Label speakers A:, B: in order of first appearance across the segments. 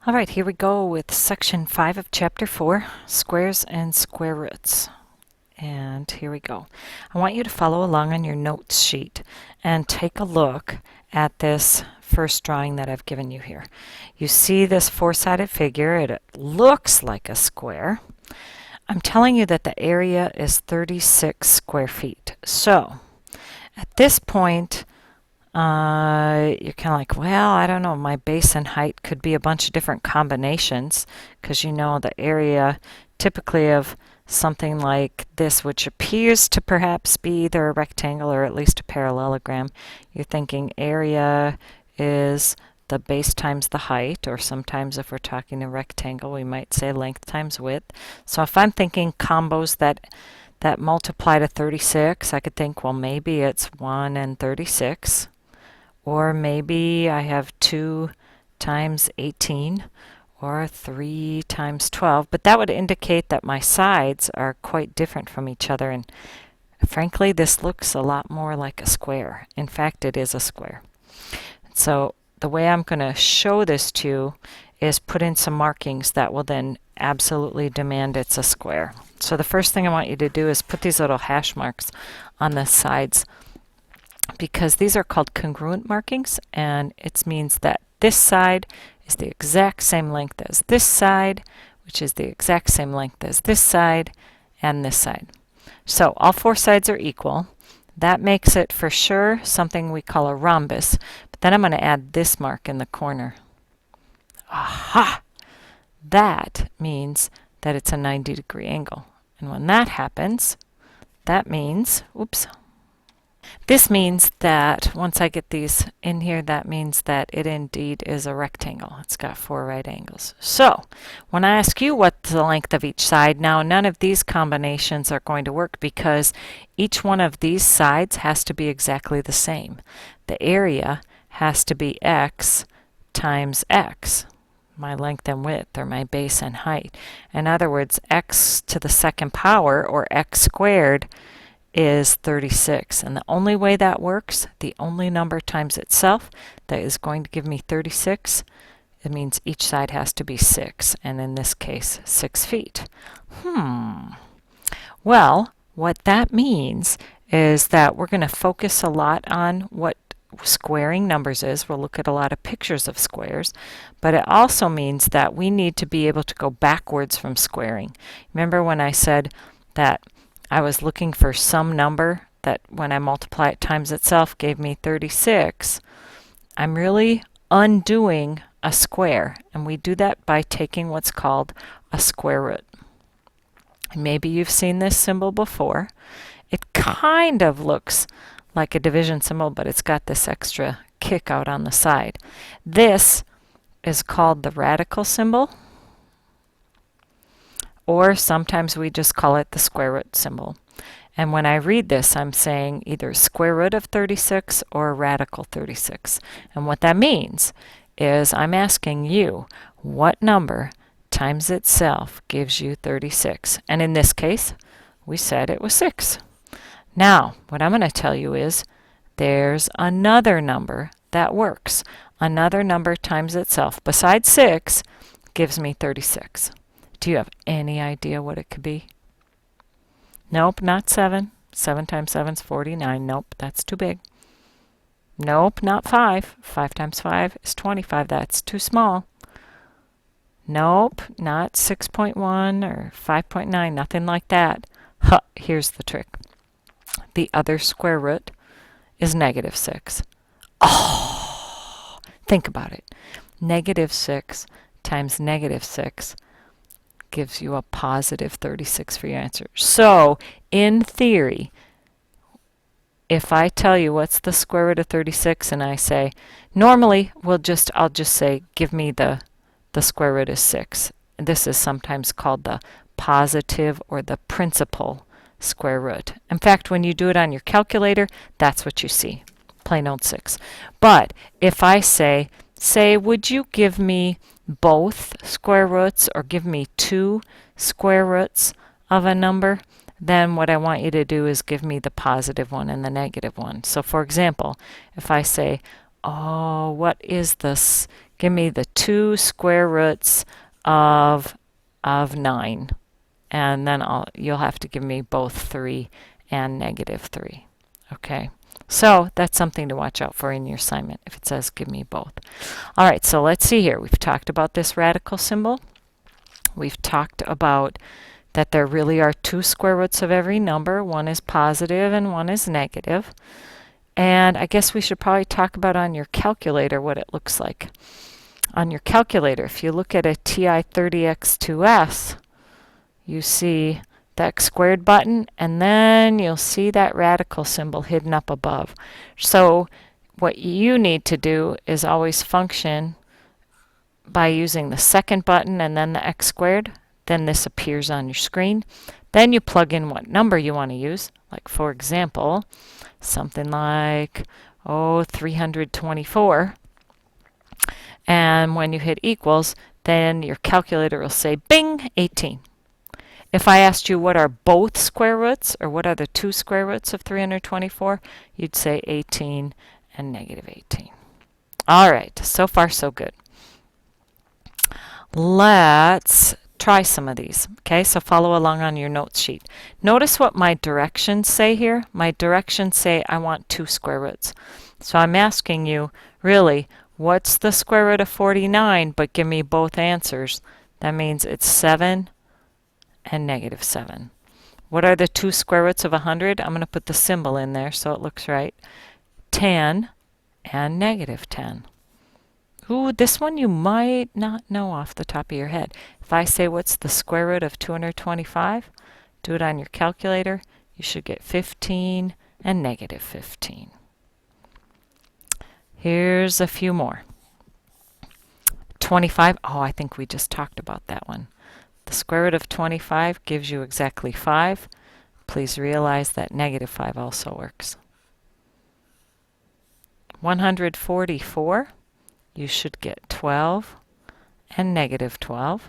A: All right, here we go with section 5 of chapter 4, squares and square roots. And here we go. I want you to follow along on your notes sheet and take a look at this first drawing that I've given you here. You see this four-sided figure. It looks like a square. I'm telling you that the area is 36 square feet. So at this point, you're kind of like, well, I don't know, my base and height could be a bunch of different combinations, because you know the area typically of something like this, which appears to perhaps be either a rectangle or at least a parallelogram, you're thinking area is the base times the height, or sometimes if we're talking a rectangle, we might say length times width. So if I'm thinking combos that multiply to 36, I could think, well, maybe it's 1 and 36. Or maybe I have 2 times 18 or 3 times 12. But that would indicate that my sides are quite different from each other. And frankly, this looks a lot more like a square. In fact, it is a square. So the way I'm going to show this to you is put in some markings that will then absolutely demand it's a square. So the first thing I want you to do is put these little hash marks on the sides, because these are called congruent markings, and it means that this side is the exact same length as this side, which is the exact same length as this side and this side. So all four sides are equal. That makes it for sure something we call a rhombus. But then I'm going to add this mark in the corner. Aha! That means that it's a 90-degree angle. And when that happens, that means, this means that once I get these in here, that means that it indeed is a rectangle. It's got 4 right angles. So when I ask you what's the length of each side, now none of these combinations are going to work, because each one of these sides has to be exactly the same. The area has to be x times x, my length and width, or my base and height. In other words, x to the second power, or x squared, is 36. And the only way that works, the only number times itself that is going to give me 36, it means each side has to be 6, and in this case 6 feet. Well, what that means is that we're going to focus a lot on what squaring numbers is. We'll look at a lot of pictures of squares, but it also means that we need to be able to go backwards from squaring. Remember when I said that I was looking for some number that when I multiply it times itself gave me 36. I'm really undoing a square, and we do that by taking what's called a square root. Maybe you've seen this symbol before. It kind of looks like a division symbol, but it's got this extra kick out on the side. This is called the radical symbol, or sometimes we just call it the square root symbol. And when I read this, I'm saying either square root of 36 or radical 36. And what that means is I'm asking you what number times itself gives you 36. And in this case, we said it was 6. Now, what I'm going to tell you is there's another number that works. Another number times itself besides 6 gives me 36. Do you have any idea what it could be? Nope, not 7. 7 times 7 is 49. Nope, that's too big. Nope, not 5. 5 times 5 is 25. That's too small. Nope, not 6.1 or 5.9. Nothing like that. Here's the trick. The other square root is negative 6. Oh, think about it. Negative 6 times negative 6 gives you a positive 36 for your answer. So, in theory, if I tell you what's the square root of 36 and I say, normally I'll just say, give me the square root of 6. This is sometimes called the positive or the principal square root. In fact, when you do it on your calculator, that's what you see, plain old 6. But if I say, would you give me both square roots, or give me 2 square roots of a number, then what I want you to do is give me the positive one and the negative one. So for example, if I say, oh, what is this? give me the 2 square roots of 9. And then you'll have to give me both 3 and -3. Okay, so that's something to watch out for in your assignment if it says give me both. All right, so let's see here. We've talked about this radical symbol. We've talked about that there really are 2 square roots of every number. One is positive and one is negative. And I guess we should probably talk about on your calculator what it looks like. On your calculator, if you look at a TI-30X2S, you see the x squared button, and then you'll see that radical symbol hidden up above. So what you need to do is always function by using the second button and then the x squared. Then this appears on your screen. Then you plug in what number you want to use. Like, for example, something like 324. And when you hit equals, then your calculator will say bing, 18. If I asked you what are both square roots, or what are the 2 square roots of 324, you'd say 18 and -18. All right, so far so good. Let's try some of these. Okay, so follow along on your notes sheet. Notice what my directions say here. My directions say I want 2 square roots. So I'm asking you, really, what's the square root of 49, but give me both answers. That means it's 7 and -7. What are the 2 square roots of 100? I'm going to put the symbol in there so it looks right. 10 and -10. Ooh, this one you might not know off the top of your head. If I say what's the square root of 225, do it on your calculator, you should get 15 and -15. Here's a few more. 25, oh, I think we just talked about that one. The square root of 25 gives you exactly 5. Please realize that -5 also works. 144, you should get 12 and -12.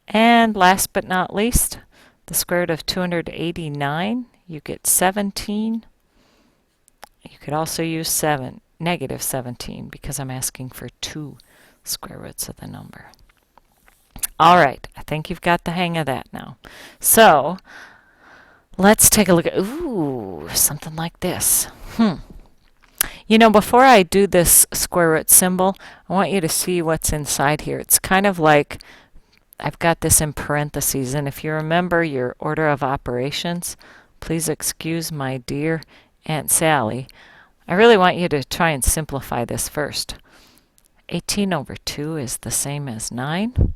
A: And last but not least, the square root of 289, you get 17. You could also use -17 because I'm asking for 2 square roots of the number. All right, I think you've got the hang of that now. So let's take a look at, ooh, something like this. You know, before I do this square root symbol, I want you to see what's inside here. It's kind of like I've got this in parentheses, and if you remember your order of operations, please excuse my dear Aunt Sally. I really want you to try and simplify this first. 18 over 2 is the same as 9.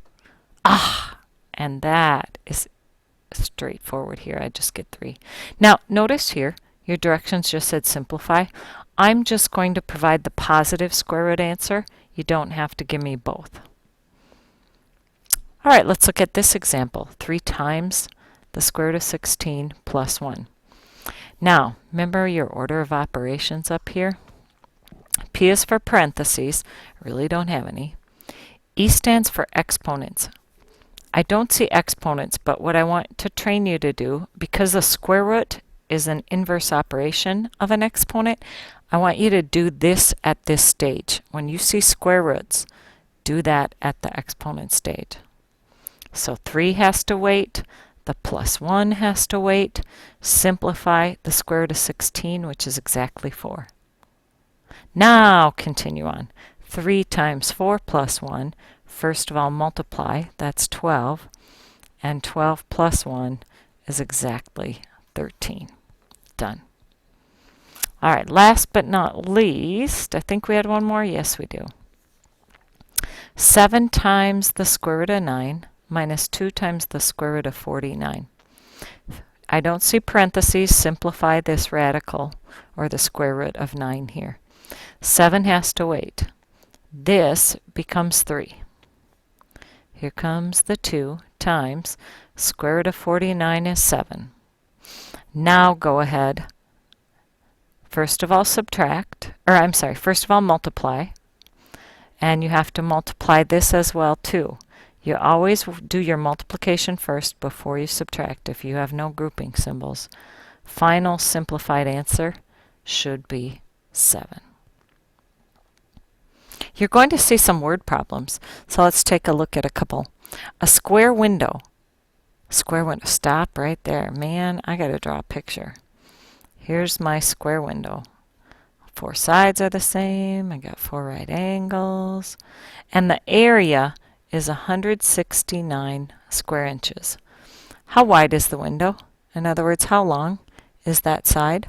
A: And that is straightforward here. I just get 3. Now, notice here, your directions just said simplify. I'm just going to provide the positive square root answer. You don't have to give me both. All right, let's look at this example. 3 times the square root of 16 plus 1. Now, remember your order of operations up here? P is for parentheses. I really don't have any. E stands for exponents. I don't see exponents, but what I want to train you to do, because the square root is an inverse operation of an exponent, I want you to do this at this stage. When you see square roots, do that at the exponent stage. So 3 has to wait, the plus 1 has to wait. Simplify the square root of 16, which is exactly 4. Now continue on. 3 times 4 plus 1. First of all, multiply. That's 12. And 12 plus 1 is exactly 13. Done. All right, last but not least, I think we had one more. Yes, we do. 7 times the square root of 9 minus 2 times the square root of 49. I don't see parentheses. Simplify this radical, or the square root of 9 here. 7 has to wait. This becomes 3. Here comes the 2 times square root of 49 is 7. Now go ahead. First of all subtract, or I'm sorry, first of all multiply. And you have to multiply this as well too. You always do your multiplication first before you subtract if you have no grouping symbols. Final simplified answer should be 7. You're going to see some word problems. So let's take a look at a couple. A square window. Square window. Stop right there. Man, I got to draw a picture. Here's my square window. 4 sides are the same. I got 4 right angles. And the area is 169 square inches. How wide is the window? In other words, how long is that side?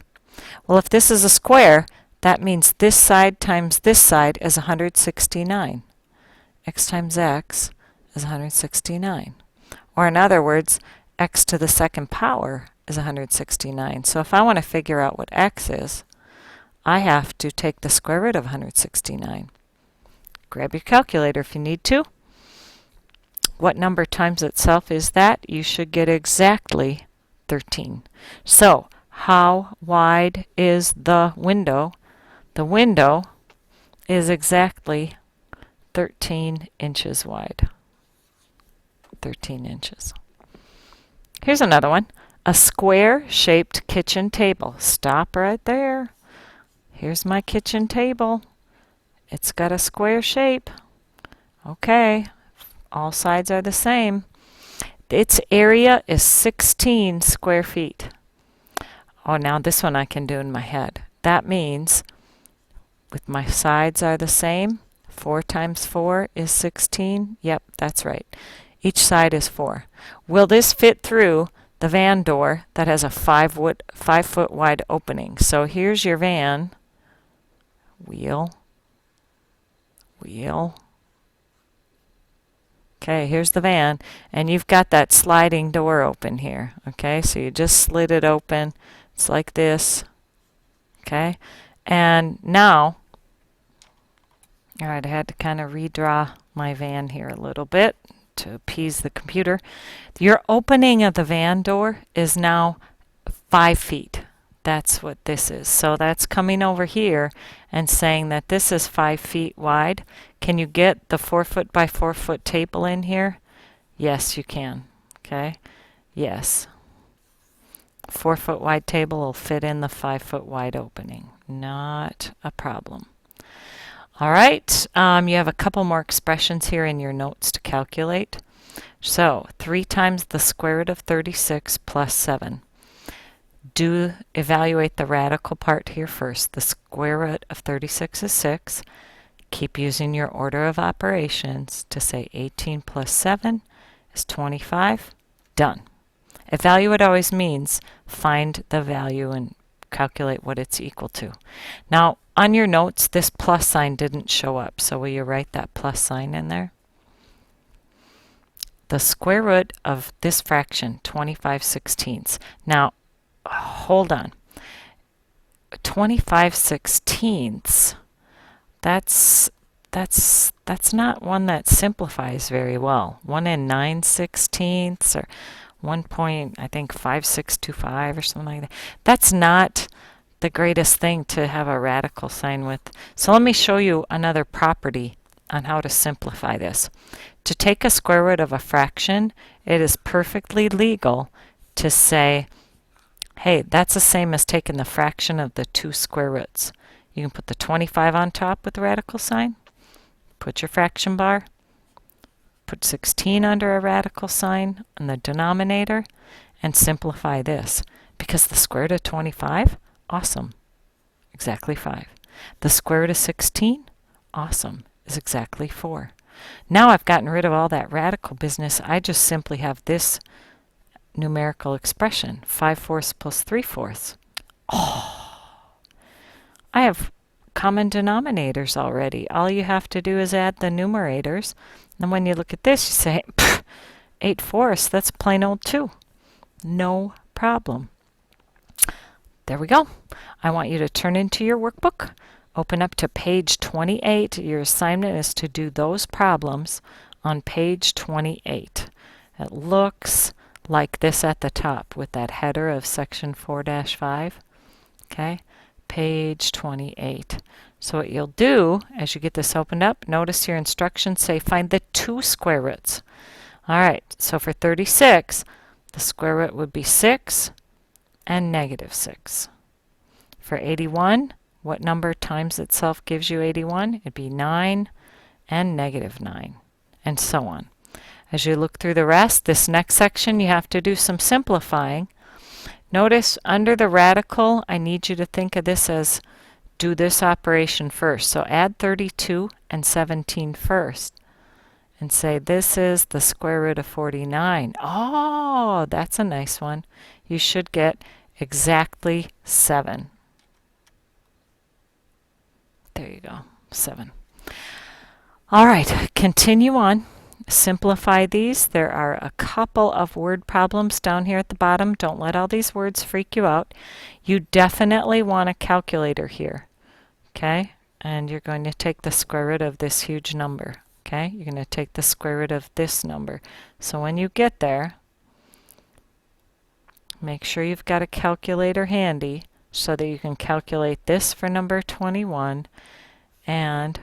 A: Well, if this is a square, that means this side times this side is 169. X times x is 169. Or in other words, x to the second power is 169. So if I want to figure out what x is, I have to take the square root of 169. Grab your calculator if you need to. What number times itself is that? You should get exactly 13. So, how wide is the window? The window is exactly 13 inches wide. 13 inches. Here's another one. A square-shaped kitchen table. Stop right there. Here's my kitchen table. It's got a square shape. Okay, all sides are the same. Its area is 16 square feet. Oh, now this one I can do in my head. That means, with my sides are the same, 4 times 4 is 16. Yep, that's right. Each side is 4. Will this fit through the van door that has a 5 foot wide opening? So here's your van. Wheel. Okay, here's the van, and you've got that sliding door open here. Okay, so you just slid it open. It's like this. Okay, and now, all right, I had to kind of redraw my van here a little bit to appease the computer. Your opening of the van door is now 5 feet. That's what this is. So that's coming over here and saying that this is 5 feet wide. Can you get the 4 foot by 4 foot table in here? Yes, you can. Okay? Yes. 4 foot wide table will fit in the 5 foot wide opening. Not a problem. All right. You have a couple more expressions here in your notes to calculate. So 3 times the square root of 36 plus 7. Do evaluate the radical part here first. The square root of 36 is 6. Keep using your order of operations to say 18 plus 7 is 25. Done. Evaluate always means find the value and calculate what it's equal to. Now, on your notes, this plus sign didn't show up, so will you write that plus sign in there? The square root of this fraction, 25/16. Now, hold on. 25/16. That's not one that simplifies very well. 1 and 9/16 or 1.5625 or something like that. That's not the greatest thing to have a radical sign with. So let me show you another property on how to simplify this. To take a square root of a fraction, it is perfectly legal to say, hey, that's the same as taking the fraction of the 2 square roots. You can put the 25 on top with the radical sign, put your fraction bar, put 16 under a radical sign in the denominator, and simplify this. Because the square root of 25, awesome, exactly 5. The square root of 16, awesome, is exactly 4. Now I've gotten rid of all that radical business. I just simply have this numerical expression, 5/4 plus 3/4. Oh, I have common denominators already. All you have to do is add the numerators. And when you look at this, you say, 8/4, that's plain old 2. No problem. There we go. I want you to turn into your workbook. Open up to page 28. Your assignment is to do those problems on page 28. It looks like this at the top with that header of section 4-5. Okay, page 28. So what you'll do as you get this opened up, notice your instructions say find the 2 square roots. All right, so for 36, the square root would be 6 and -6. For 81, What number times itself gives you 81? It'd be 9 and -9, and so on. As you look through the rest, this next section you have to do some simplifying. Notice under the radical, I need you to think of this as do this operation first. So add 32 and 17 first and say this is the square root of 49. Oh, that's a nice one. You should get exactly 7. There you go, 7. All right, continue on. Simplify these. There are a couple of word problems down here at the bottom. Don't let all these words freak you out. You definitely want a calculator here, okay? And you're going to take the square root of this huge number, okay? You're going to take the square root of this number. So when you get there, make sure you've got a calculator handy so that you can calculate this for number 21 and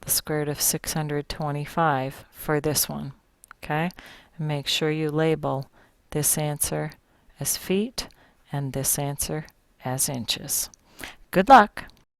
A: the square root of 625 for this one, okay? And make sure you label this answer as feet and this answer as inches. Good luck!